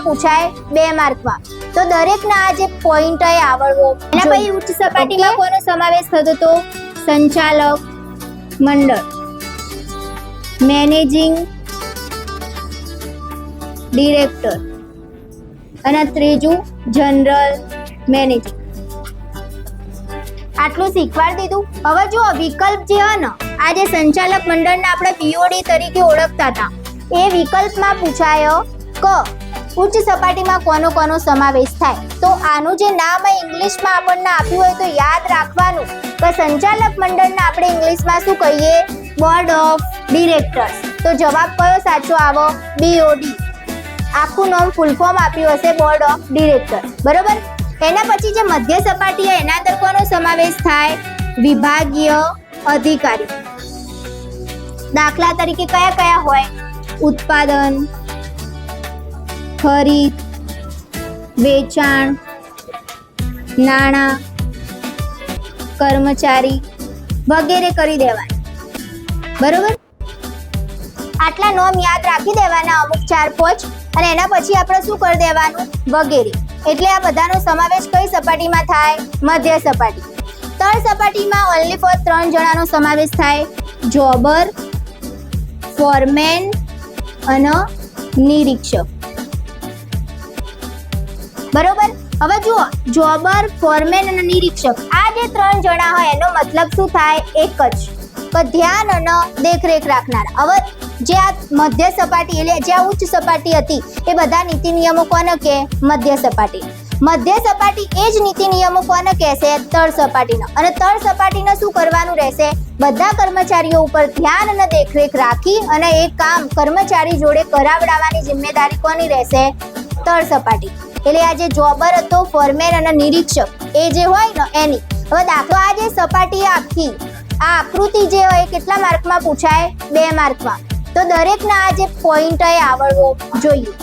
પૂછાય 2 માર્કમાં. તો દરેકના આ જે પોઈન્ટ આવડવો. એના પછી ઉચ્ચ સપાટીમાં કોનો સમાવેશ થતો તો સંચાલક મંડળ, મેનેજિંગ ડિરેક્ટર અને ત્રીજું જનરલ મેનેજર. આટલું શીખવાડી દીધું. હવે જો વિકલ્પ જે છે ને, આ જે સંચાલક મંડળને આપણે બીઓડી તરીકે ઓળખતા હતા, એ વિકલ્પમાં પૂછાય કે ઉચ્ચ સપાટીમાં કોનો સમાવેશ થાય. તો આનું જે નામ ઇંગ્લિશમાં આપણને આપ્યું હોય તો યાદ રાખવાનું કે સંચાલક મંડળને આપણે ઇંગ્લિશમાં શું કહીએ? Board of directors. તો જવાબ કયો સાચો આવો? બીઓડી. આખું નામ ફૂલ ફોર્મ આપ્યું હશે બોર્ડ ઓફ ડિરેક્ટર. બરોબર. એના પછી જે મધ્ય સપાટી એના અંદર કોનો સમાવેશ થાય? વિભાગીય અધિકારી. દાખલા તરીકે કયા કયા હોય? ઉત્પાદન, ખરીદ, વેચાણ, નાણાં, કર્મચારી વગેરે કરી દેવાના. બરોબર. આટલા નામ યાદ રાખી દેવાના, અમુક 4-5, અને એના પછી આપણે શું કરી દેવાનું? વગેરે. એટલે આ બધાનો સમાવેશ કઈ સપાટીમાં થાય? મધ્ય સપાટી. તળ સપાટીમાં ઓન્લી ફોર 3 જણાનો સમાવેશ થાય: જોબર, ફોરમેન અને નિરીક્ષક. બરોબર. હવે જુઓ, જોબર, ફોરમેન અને નિરીક્ષક આ જે 3 જણા હોય એનો મતલબ શું થાય? એક જ, કે ધ્યાન અને દેખરેખ રાખનાર. હવે જે આ મધ્ય સપાટી એટલે જે ઉચ્ચ સપાટી હતી એ બધા નીતિ નિયમો કોને કહે? મધ્ય સપાટી. મધ્ય સપાટી એ જ નીતિ નિયમો કોને કહેશે? તળ સપાટીનો. અને તળ સપાટીને શું કરવાનું રહેશે? બધા કર્મચારીઓ ઉપર ધ્યાન અને દેખરેખ રાખી અને એ કામ કર્મચારી જોડે કરાવડાવવાની જિમ્મેદારી કોની રહેશે? તળ સપાટી. એટલે આ જે જોબર હતો, ફોરમેન અને નિરીક્ષક એ જે હોય ને એની. હવે દાખલો આ જે સપાટી આખી આ આકૃતિ જે હોય કેટલા માર્કમાં પૂછાય? 2 માર્કમાં. તો દરેકના આ જે પોઈન્ટ આવડવો જોઈએ.